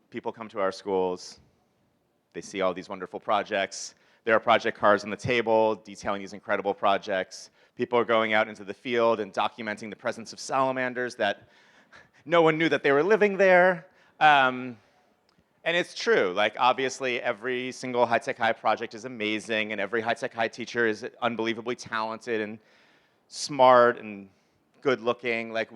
people come to our schools, they see all these wonderful projects. There are project cards on the table detailing these incredible projects. People are going out into the field and documenting the presence of salamanders that no one knew that they were living there. And it's true, like obviously every single high-tech high project is amazing and every high-tech high teacher is unbelievably talented and smart and good looking. Like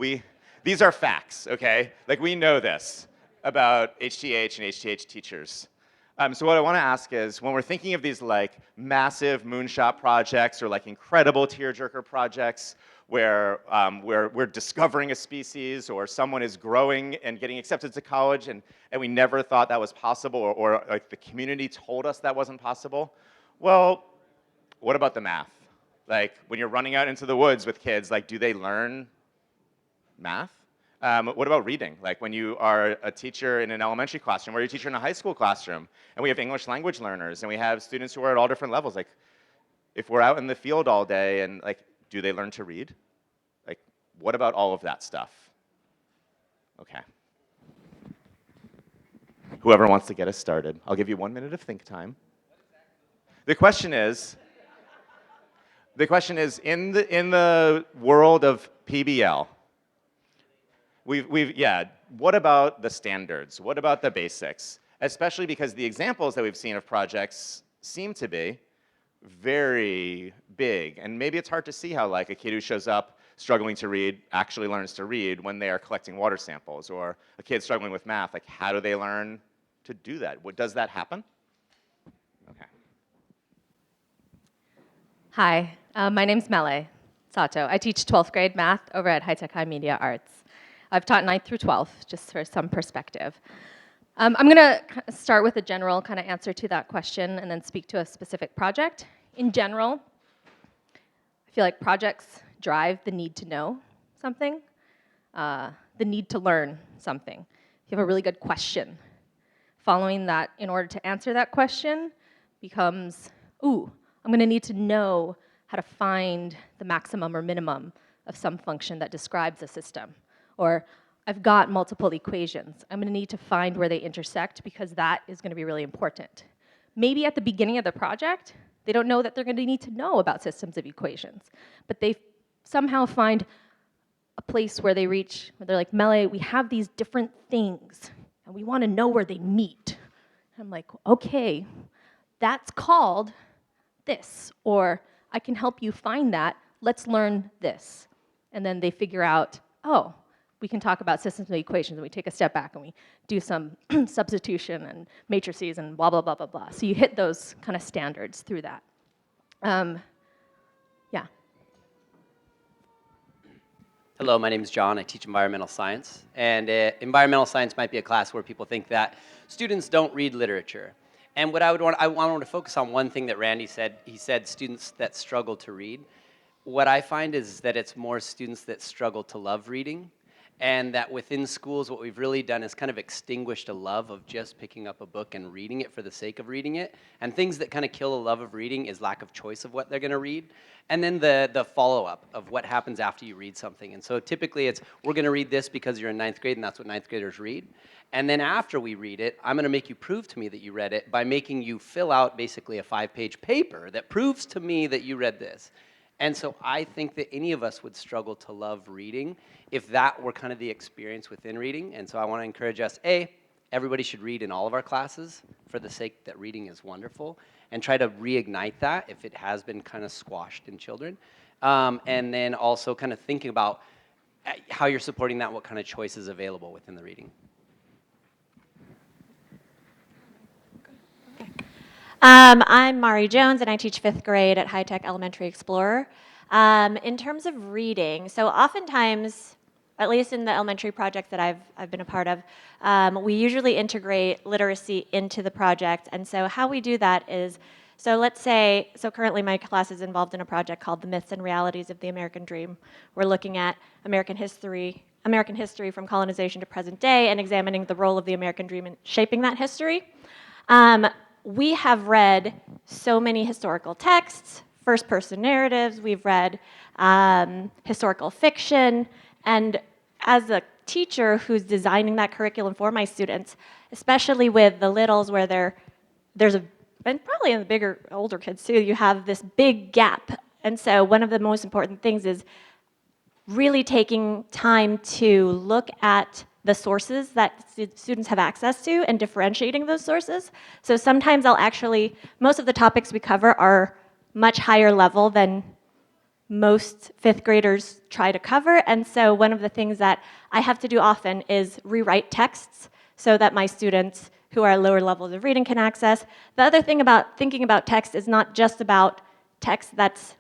these are facts, okay? Like we know this about HTH and HTH teachers. So what I want to ask is, when we're thinking of these like massive moonshot projects or like incredible tearjerker projects where we're discovering a species or someone is growing and getting accepted to college and we never thought that was possible or like the community told us that wasn't possible, well, what about the math? Like when you're running out into the woods with kids, like do they learn math? What about reading? Like when you are a teacher in an elementary classroom or you're a teacher in a high school classroom and we have English language learners and we have students who are at all different levels, like if we're out in the field all day and like, do they learn to read? Like, what about all of that stuff? Okay. Whoever wants to get us started, I'll give you 1 minute of think time. The question is in the world of PBL, what about the standards? What about the basics? Especially because the examples that we've seen of projects seem to be very big. And maybe it's hard to see how like a kid who shows up struggling to read actually learns to read when they are collecting water samples, or a kid struggling with math, like how do they learn to do that? Does that happen? Okay. Hi, my name's Malay Sato. I teach 12th grade math over at High Tech High Media Arts. I've taught 9th through 12th, just for some perspective. I'm going to start with a general kind of answer to that question and then speak to a specific project. In general, I feel like projects drive the need to know something, the need to learn something. If you have a really good question, following that in order to answer that question becomes, ooh, I'm going to need to know how to find the maximum or minimum of some function that describes a system. Or I've got multiple equations. I'm going to need to find where they intersect because that is going to be really important. Maybe at the beginning of the project, they don't know that they're going to need to know about systems of equations, but they somehow find a place where they reach, where they're like, Mele, we have these different things, and we want to know where they meet. And I'm like, okay, that's called this, or I can help you find that. Let's learn this. And then they figure out, oh, we can talk about systems of equations, and we take a step back and we do some substitution and matrices and blah, blah, blah, blah, blah. So you hit those kind of standards through that. Yeah. Hello, my name is John. I teach environmental science. And environmental science might be a class where people think that students don't read literature. And what I wanted to focus on one thing that Randy said. He said students that struggle to read. What I find is that it's more students that struggle to love reading. And that within schools, what we've really done is kind of extinguished a love of just picking up a book and reading it for the sake of reading it. And things that kind of kill a love of reading is lack of choice of what they're going to read. And then the follow-up of what happens after you read something. And so typically it's, we're going to read this because you're in 9th grade and that's what 9th graders read. And then after we read it, I'm going to make you prove to me that you read it by making you fill out basically a 5-page paper that proves to me that you read this. And so I think that any of us would struggle to love reading if that were kind of the experience within reading. And so I want to encourage us, everybody should read in all of our classes for the sake that reading is wonderful, and try to reignite that if it has been kind of squashed in children. And then also kind of thinking about how you're supporting that, what kind of choice is available within the reading. I'm Mari Jones, and I teach 5th grade at High Tech Elementary Explorer. In terms of reading, so oftentimes, at least in the elementary projects that I've been a part of, we usually integrate literacy into the project. And so how we do that is, so let's say, so currently my class is involved in a project called The Myths and Realities of the American Dream. We're looking at American history from colonization to present day, and examining the role of the American dream in shaping that history. We have read so many historical texts, first-person narratives, we've read historical fiction, and as a teacher who's designing that curriculum for my students, especially with the littles where there's a, and probably in the bigger, older kids too, you have this big gap. And so one of the most important things is really taking time to look at the sources that students have access to and differentiating those sources. So sometimes most of the topics we cover are much higher level than most fifth graders try to cover. And so one of the things that I have to do often is rewrite texts so that my students who are lower levels of reading can access. The other thing about thinking about text is not just about text that's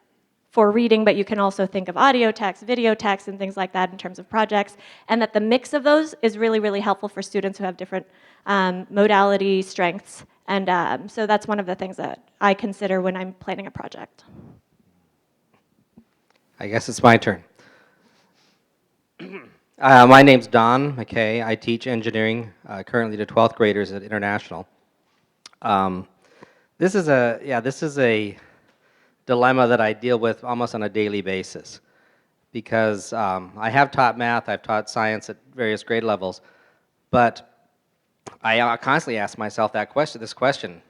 for reading, but you can also think of audio text, video text, and things like that in terms of projects, and that the mix of those is really, really helpful for students who have different modality strengths. And so that's one of the things that I consider when I'm planning a project. I guess it's my turn. My name's Don Mackay. I teach engineering currently to 12th graders at International. This is a dilemma that I deal with almost on a daily basis because I have taught math, I've taught science at various grade levels, but I constantly ask myself this question: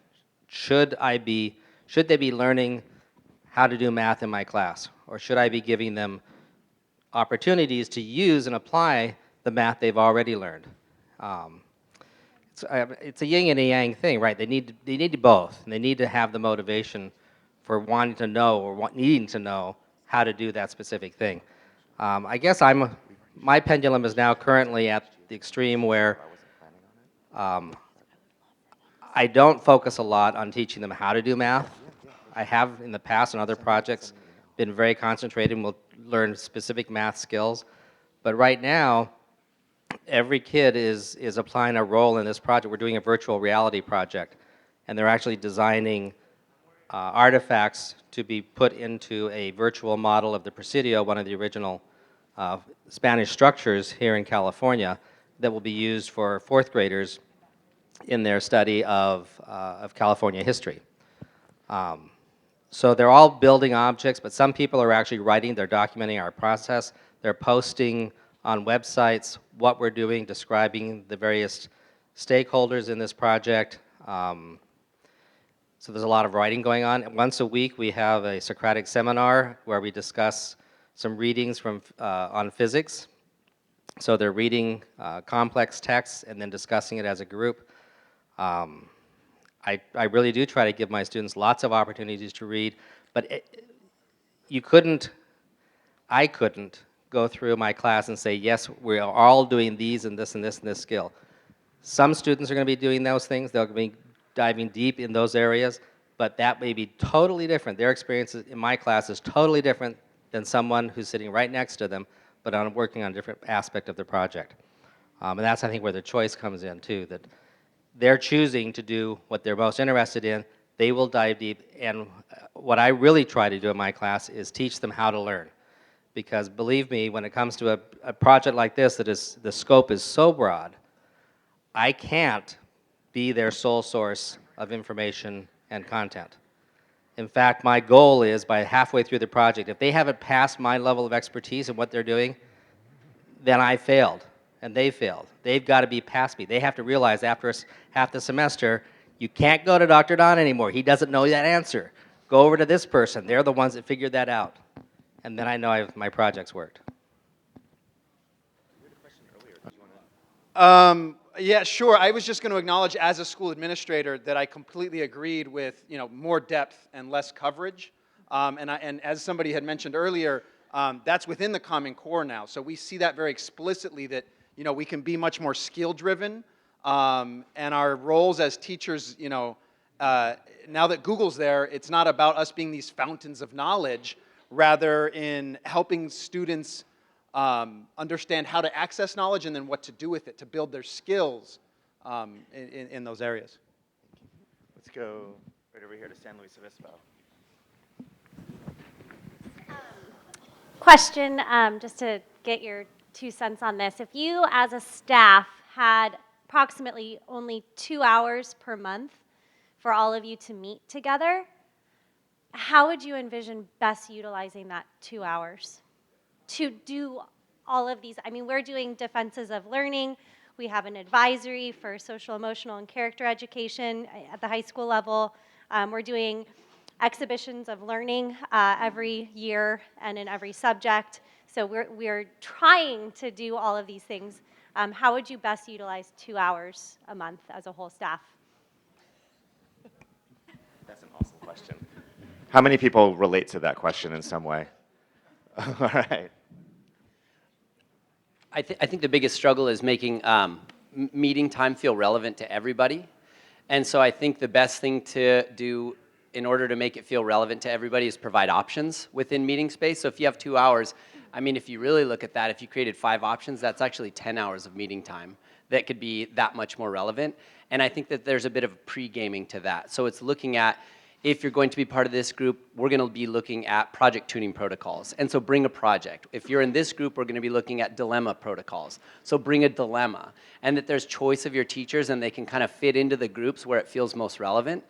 should they be learning how to do math in my class, or should I be giving them opportunities to use and apply the math they've already learned? It's a yin and a yang thing, right? They need both, and they need to have the motivation for wanting to know or needing to know how to do that specific thing. I guess my pendulum is now currently at the extreme where I don't focus a lot on teaching them how to do math. I have in the past on other projects been very concentrated and will learn specific math skills. But right now, every kid is applying a role in this project. We're doing a virtual reality project, and they're actually designing artifacts to be put into a virtual model of the Presidio, one of the original Spanish structures here in California, that will be used for fourth graders in their study of California history. So they're all building objects, but some people are actually writing, they're documenting our process, they're posting on websites what we're doing, describing the various stakeholders in this project. So there's a lot of writing going on. Once a week we have a Socratic seminar where we discuss some readings on physics. So they're reading complex texts and then discussing it as a group. I really do try to give my students lots of opportunities to read, but I couldn't go through my class and say, yes, we are all doing these and this and this and this skill. Some students are going to be doing those things. They'll be diving deep in those areas, but that may be totally different. Their experience in my class is totally different than someone who's sitting right next to them, but working on a different aspect of the project. And that's, I think, where the choice comes in, too, that they're choosing to do what they're most interested in. They will dive deep, and what I really try to do in my class is teach them how to learn. Because believe me, when it comes to a project like this, the scope is so broad, I can't be their sole source of information and content. In fact, my goal is by halfway through the project, if they haven't passed my level of expertise in what they're doing, then I failed, and they failed. They've got to be past me. They have to realize after half the semester, you can't go to Dr. Don anymore. He doesn't know that answer. Go over to this person. They're the ones that figured that out. And then I know my project's worked. Yeah, sure. I was just going to acknowledge as a school administrator that I completely agreed with more depth and less coverage. And as somebody had mentioned earlier, that's within the Common Core now. So we see that very explicitly that we can be much more skill driven, and our roles as teachers. Now that Google's there, it's not about us being these fountains of knowledge, rather in helping students understand how to access knowledge and then what to do with it to build their skills in those areas. Let's go right over here to San Luis Obispo. Question, just to get your 2 cents on this. If you as a staff had approximately only 2 hours per month for all of you to meet together, how would you envision best utilizing that 2 hours to do all of these. I mean, we're doing defenses of learning. We have an advisory for social, emotional, and character education at the high school level. We're doing exhibitions of learning every year and in every subject. So we're trying to do all of these things. How would you best utilize 2 hours a month as a whole staff? That's an awesome question. How many people relate to that question in some way? All right. I think the biggest struggle is making meeting time feel relevant to everybody. And so I think the best thing to do in order to make it feel relevant to everybody is provide options within meeting space. So if you have 2 hours, I mean, if you really look at that, if you created 5 options, that's actually 10 hours of meeting time that could be that much more relevant. And I think that there's a bit of pre-gaming to that. So it's looking at, if you're going to be part of this group, we're going to be looking at project tuning protocols. And so bring a project. If you're in this group, we're going to be looking at dilemma protocols. So bring a dilemma. And that there's choice of your teachers and they can kind of fit into the groups where it feels most relevant.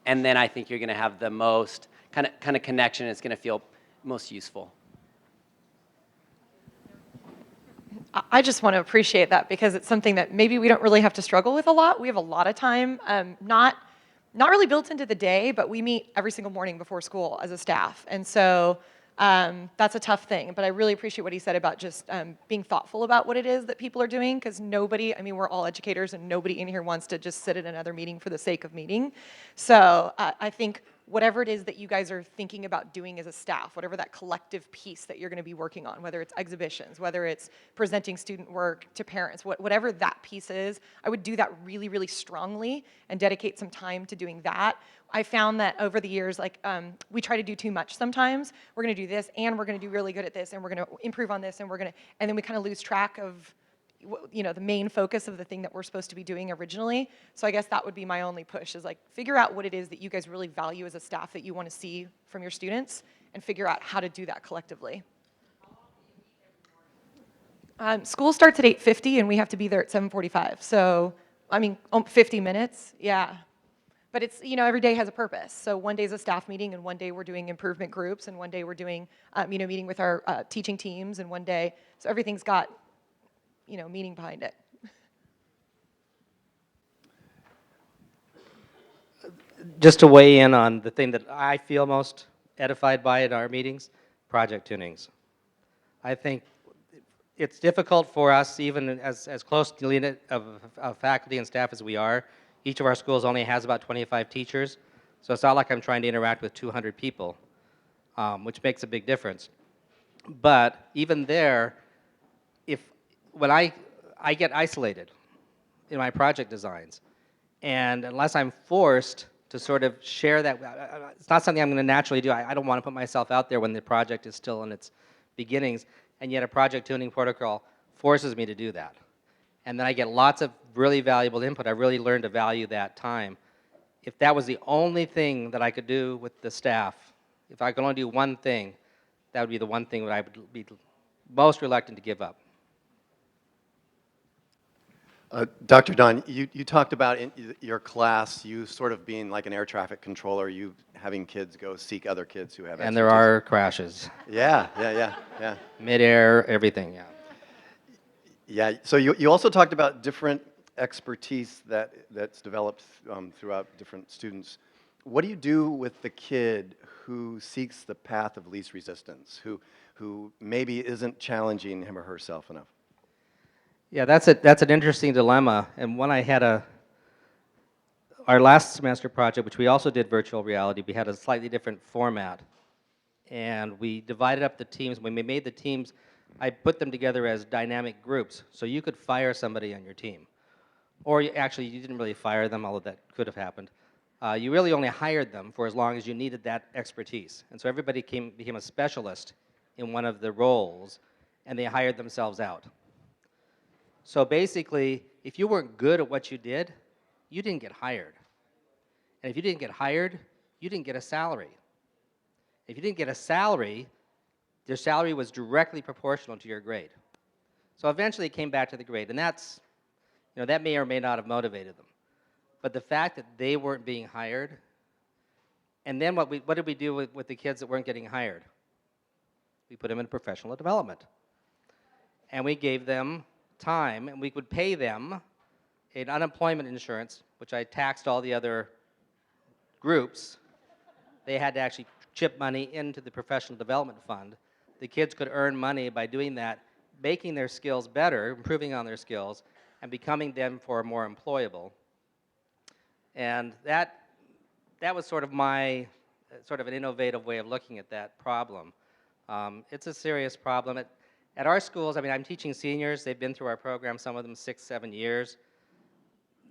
And then I think you're going to have the most kind of connection. It's going to feel most useful. I just want to appreciate that because it's something that maybe we don't really have to struggle with a lot. We have a lot of time, not really built into the day, but we meet every single morning before school as a staff. And so that's a tough thing. But I really appreciate what he said about just being thoughtful about what it is that people are doing, because nobody, I mean, we're all educators and nobody in here wants to just sit at another meeting for the sake of meeting. So I think whatever it is that you guys are thinking about doing as a staff, whatever that collective piece that you're going to be working on, whether it's exhibitions, whether it's presenting student work to parents, whatever that piece is, I would do that really, really strongly and dedicate some time to doing that. I found that over the years, like we try to do too much sometimes. We're going to do this, and we're going to do really good at this, and we're going to improve on this, and and then we kind of lose track of, you know, the main focus of the thing that we're supposed to be doing originally. So I guess that would be my only push, is like figure out what it is that you guys really value as a staff that you want to see from your students, and figure out how to do that collectively. School starts at 8:50 and we have to be there at 7:45. So, I mean, 50 minutes, yeah. But it's, you know, every day has a purpose. So one day is a staff meeting, and one day we're doing improvement groups, and one day we're doing, you know, meeting with our teaching teams, and one day, so everything's got, you know, meaning behind it. Just to weigh in on the thing that I feel most edified by in our meetings, project tunings. I think it's difficult for us, even as close to the unit of faculty and staff as we are. Each of our schools only has about 25 teachers, so it's not like I'm trying to interact with 200 people, which makes a big difference. But even there, when I get isolated in my project designs, and unless I'm forced to sort of share that, it's not something I'm going to naturally do. I don't want to put myself out there when the project is still in its beginnings, and yet a project tuning protocol forces me to do that. And then I get lots of really valuable input. I really learned to value that time. If that was the only thing that I could do with the staff, if I could only do one thing, that would be the one thing that I would be most reluctant to give up. Dr. Dunn, you talked about in your class, you sort of being like an air traffic controller, you having kids go seek other kids who have And there expertise. are crashes. Yeah. Midair, everything, yeah. Yeah, so you also talked about different expertise that's developed throughout different students. What do you do with the kid who seeks the path of least resistance, who maybe isn't challenging him or herself enough? Yeah, that's an interesting dilemma, and one I had our last semester project, which we also did virtual reality, we had a slightly different format, and we divided up the teams. When we made the teams, I put them together as dynamic groups, so you could fire somebody on your team. Or you didn't really fire them, although that could have happened. You really only hired them for as long as you needed that expertise. And so everybody became a specialist in one of the roles, and they hired themselves out. So basically, if you weren't good at what you did, you didn't get hired. And if you didn't get hired, you didn't get a salary. If you didn't get a salary, their salary was directly proportional to your grade. So eventually it came back to the grade, and that's, you know, that may or may not have motivated them. But the fact that they weren't being hired, and then what did we do with the kids that weren't getting hired? We put them in professional development. and we gave them time, and we would pay them in unemployment insurance, which I taxed all the other groups. They had to actually chip money into the professional development fund. The kids could earn money by doing that, making their skills better, improving on their skills, and becoming them more employable. And that was sort of my, sort of an innovative way of looking at that problem. It's a serious problem. At our schools, I mean, I'm teaching seniors. They've been through our program, some of them 6, 7 years.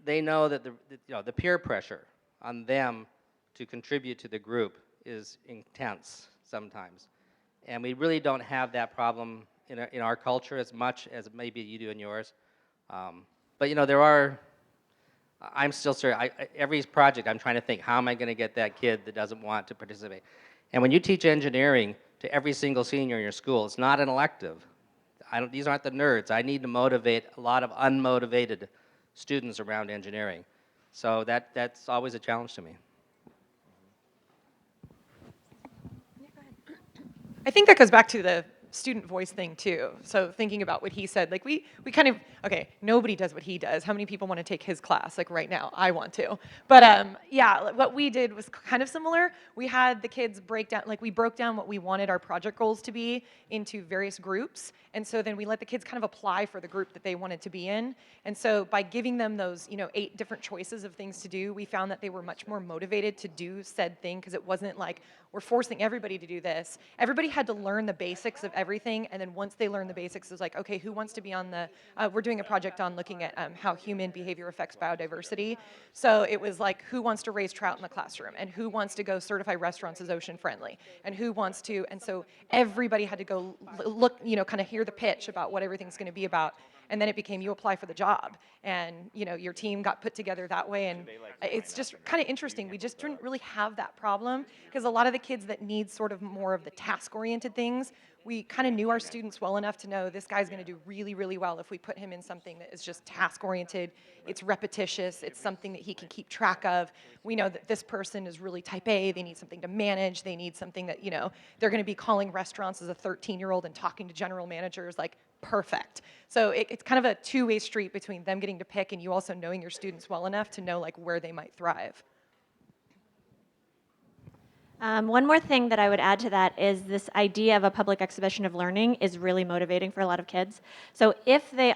They know that the peer pressure on them to contribute to the group is intense sometimes. And we really don't have that problem in our culture as much as maybe you do in yours. But I'm still sure, every project I'm trying to think, how am I going to get that kid that doesn't want to participate? And when you teach engineering to every single senior in your school, it's not an elective. These aren't the nerds. I need to motivate a lot of unmotivated students around engineering. So that's always a challenge to me. I think that goes back to the student voice thing too. So thinking about what he said, like we kind of, okay, nobody does what he does. How many people want to take his class? Like right now, I want to. But yeah, what we did was kind of similar. We had the kids break down, like we broke down what we wanted our project goals to be into various groups. And so then we let the kids kind of apply for the group that they wanted to be in. And so by giving them those, 8 different choices of things to do, we found that they were much more motivated to do said thing, because it wasn't like we're forcing everybody to do this. Everybody had to learn the basics of everything, and then once they learned the basics, it was like, okay, who wants to be on the, we're doing a project on looking at how human behavior affects biodiversity. So it was like, who wants to raise trout in the classroom, and who wants to go certify restaurants as ocean friendly, and who wants to, and so everybody had to go look, kind of hear the pitch about what everything's going to be about. And then it became you apply for the job, and your team got put together that way. And it's just kind of interesting. We just didn't really have that problem, because a lot of the kids that need sort of more of the task-oriented things, we kind of knew our students well enough to know this guy's going to do really, really well if we put him in something that is just task-oriented. It's repetitious. It's something that he can keep track of. We know that this person is really type A. They need something to manage. They need something that, they're going to be calling restaurants as a 13-year-old and talking to general managers, like, perfect. So it's kind of a two-way street between them getting to pick and you also knowing your students well enough to know like where they might thrive. One more thing that I would add to that is this idea of a public exhibition of learning is really motivating for a lot of kids. So if they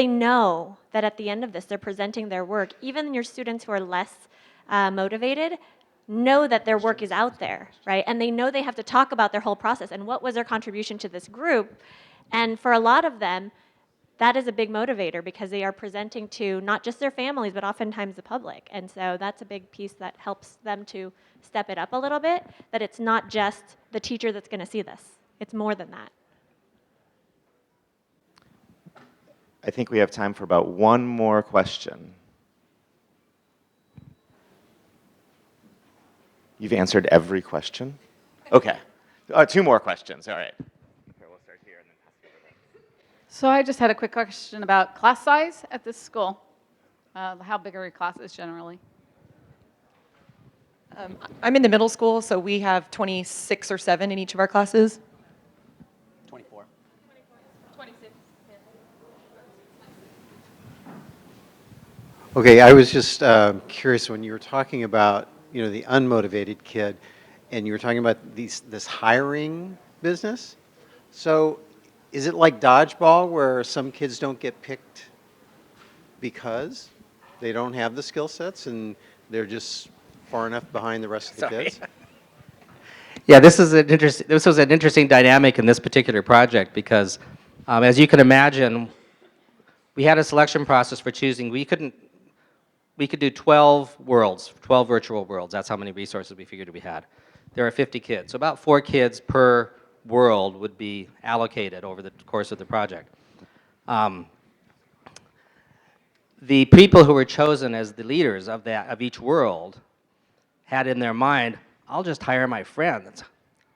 know that at the end of this they're presenting their work, even your students who are less motivated know that their work is out there, right? And they know they have to talk about their whole process and what was their contribution to this group. And for a lot of them, that is a big motivator, because they are presenting to not just their families, but oftentimes the public. And so that's a big piece that helps them to step it up a little bit, that it's not just the teacher that's going to see this. It's more than that. I think we have time for about one more question. You've answered every question? Okay. 2 more questions. All right. Here, we'll start here and then pass it over there. So I just had a quick question about class size at this school. How big are your classes generally? I'm in the middle school, so we have 26 or 7 in each of our classes. 24. 26. Okay, I was just curious when you were talking about, the unmotivated kid, and you were talking about this hiring business. So is it like dodgeball where some kids don't get picked because they don't have the skill sets and they're just far enough behind the rest of the kids? Yeah, this was an interesting dynamic in this particular project because, as you can imagine, we had a selection process for choosing. We could do 12 worlds, 12 virtual worlds. That's how many resources we figured we had. There are 50 kids, so about 4 kids per world would be allocated over the course of the project. The people who were chosen as the leaders of each world had in their mind, I'll just hire my friends.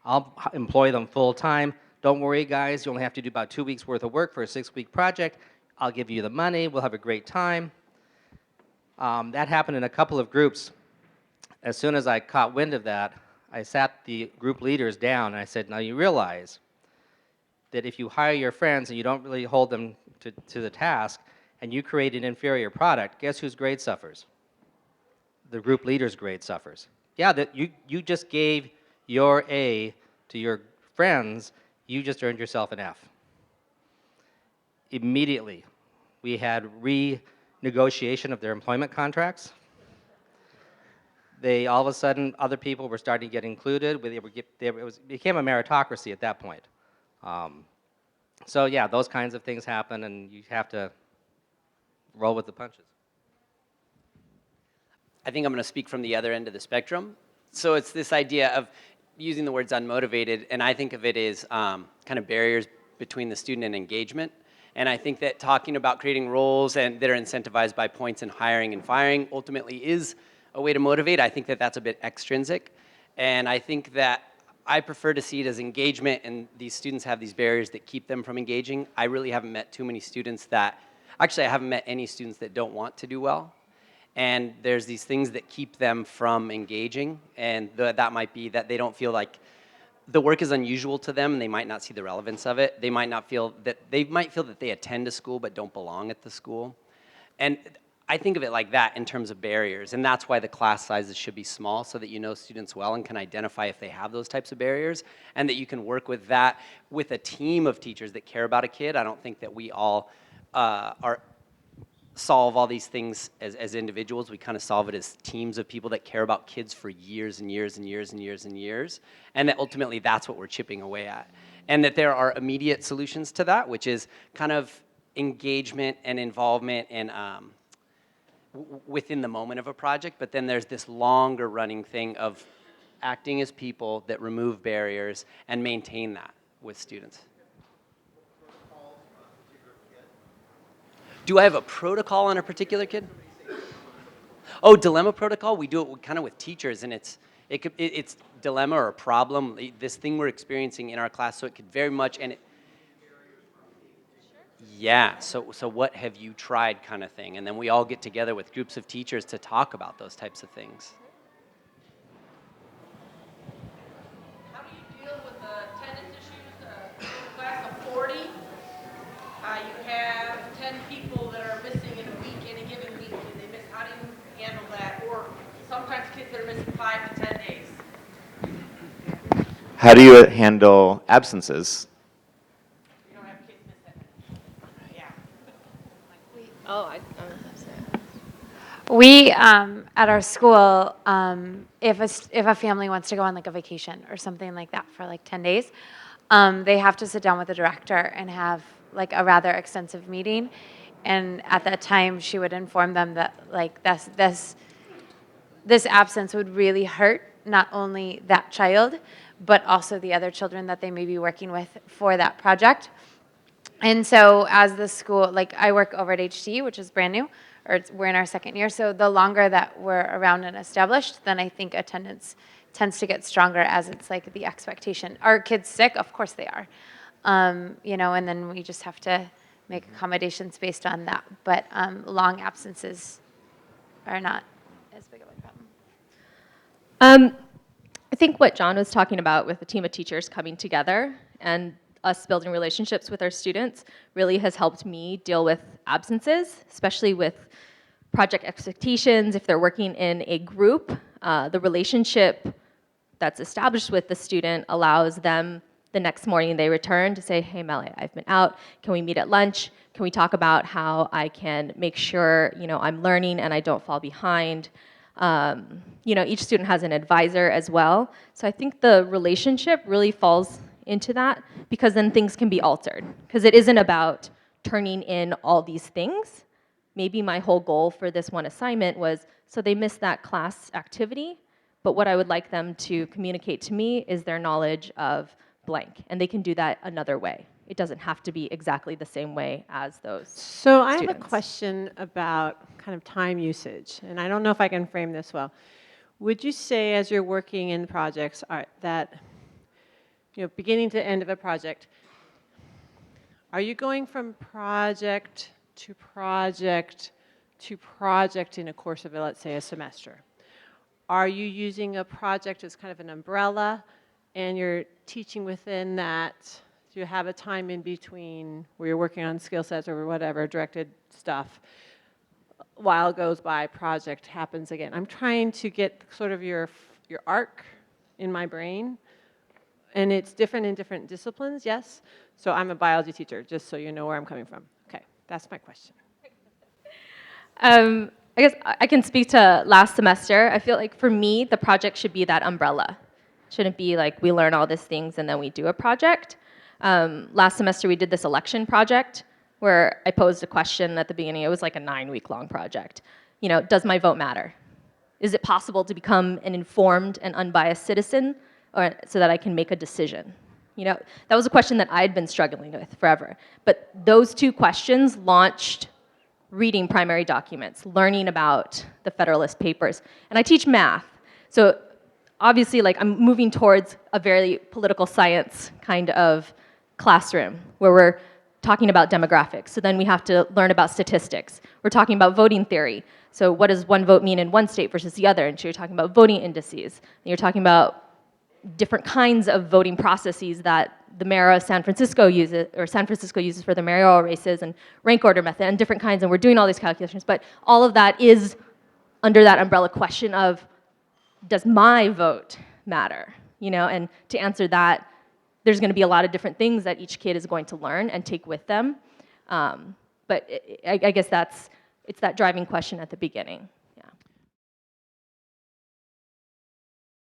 I'll employ them full time. Don't worry, guys, you only have to do about 2 weeks worth of work for a 6-week project. I'll give you the money. We'll have a great time. That happened in a couple of groups. As soon as I caught wind of that, I sat the group leaders down and I said, now you realize that if you hire your friends and you don't really hold them to the task, and you create an inferior product, guess whose grade suffers? The group leader's grade suffers. Yeah, that you just gave your A to your friends, you just earned yourself an F. Immediately, we had renegotiation of their employment contracts. They all of a sudden, other people were starting to get included. It became a meritocracy at that point. So yeah, those kinds of things happen, and you have to roll with the punches. I think I'm going to speak from the other end of the spectrum. So it's this idea of using the words unmotivated, and I think of it as kind of barriers between the student and engagement. And I think that talking about creating roles that are incentivized by points in hiring and firing ultimately is a way to motivate. I think that that's a bit extrinsic. And I think that I prefer to see it as engagement, and these students have these barriers that keep them from engaging. I really haven't met too many students actually I haven't met any students that don't want to do well. And there's these things that keep them from engaging, and that might be that they don't feel like the work is unusual to them, and they might not see the relevance of it. They might feel that they attend a school but don't belong at the school. And I think of it like that in terms of barriers, and that's why the class sizes should be small, so that you know students well and can identify if they have those types of barriers, and that you can work with that with a team of teachers that care about a kid. I don't think that we all solve all these things as individuals. We kind of solve it as teams of people that care about kids for years and years and years and years and years, and that ultimately that's what we're chipping away at. And that there are immediate solutions to that, which is kind of engagement and involvement and within the moment of a project, but then there's this longer running thing of acting as people that remove barriers and maintain that with students. Do I have a protocol on a particular kid? Oh, dilemma protocol? We do it kind of with teachers, and it's dilemma or a problem, this thing we're experiencing in our class, so it could very much, yeah, so what have you tried kind of thing, and then we all get together with groups of teachers to talk about those types of things. How do you deal with the attendance issues? A class of 40, you have 10 people that are missing in a given week, and they miss. How do you handle that? Or sometimes kids that are missing 5 to 10 days. How do you handle absences? You don't have kids miss that many. Yeah. We at our school, if a family wants to go on like a vacation or something like that for like 10 days, they have to sit down with the director and have like a rather extensive meeting. And at that time, she would inform them that like this absence would really hurt not only that child, but also the other children that they may be working with for that project. And so as the school, like I work over at HT, which is brand new, we're in our second year. So the longer that we're around and established, then I think attendance tends to get stronger as it's like the expectation. Are kids sick? Of course they are. And then we just have to make accommodations based on that. But long absences are not as big of a problem. I think what John was talking about with a team of teachers coming together and us building relationships with our students really has helped me deal with absences, especially with project expectations. If they're working in a group, the relationship that's established with the student allows them the next morning they return to say, hey, Mele, I've been out. Can we meet at lunch? Can we talk about how I can make sure I'm learning and I don't fall behind? Each student has an advisor as well. So I think the relationship really falls into that, because then things can be altered. Because it isn't about turning in all these things. Maybe my whole goal for this one assignment was, so they missed that class activity, but what I would like them to communicate to me is their knowledge of blank, and they can do that another way. It doesn't have to be exactly the same way as those So I have a students. question about kind of time usage, and I don't know if I can frame this well. Would you say, as you're working in projects, that beginning to end of a project, are you going from project to project to project in a course of, let's say, a semester? Are you using a project as kind of an umbrella, and you're teaching within that Do you have a time in between where you're working on skill sets or whatever, directed stuff? While goes by, project happens again. I'm trying to get sort of your arc in my brain. And it's different in different disciplines, yes? So I'm a biology teacher, just so you know where I'm coming from. Okay, that's my question. I guess I can speak to last semester. I feel like for me, the project should be that umbrella. Shouldn't be like we learn all these things and then we do a project. Last semester we did this election project where I posed a question at the beginning. It was like a 9-week-long project. You know, does my vote matter? Is it possible to become an informed and unbiased citizen or, so that I can make a decision? You know, that was a question that I'd been struggling with forever. But those 2 questions launched reading primary documents, learning about the Federalist Papers. And I teach math. So obviously, like, I'm moving towards a very political science kind of classroom where we're talking about demographics. So then we have to learn about statistics. We're talking about voting theory. So what does one vote mean in one state versus the other? And so you're talking about voting indices. And you're talking about different kinds of voting processes that the mayor of San Francisco uses, or San Francisco uses for the mayoral races, and rank order method, and different kinds, and we're doing all these calculations, but all of that is under that umbrella question of, does my vote matter? You know, and to answer that, there's gonna be a lot of different things that each kid is going to learn and take with them. But I guess it's that driving question at the beginning.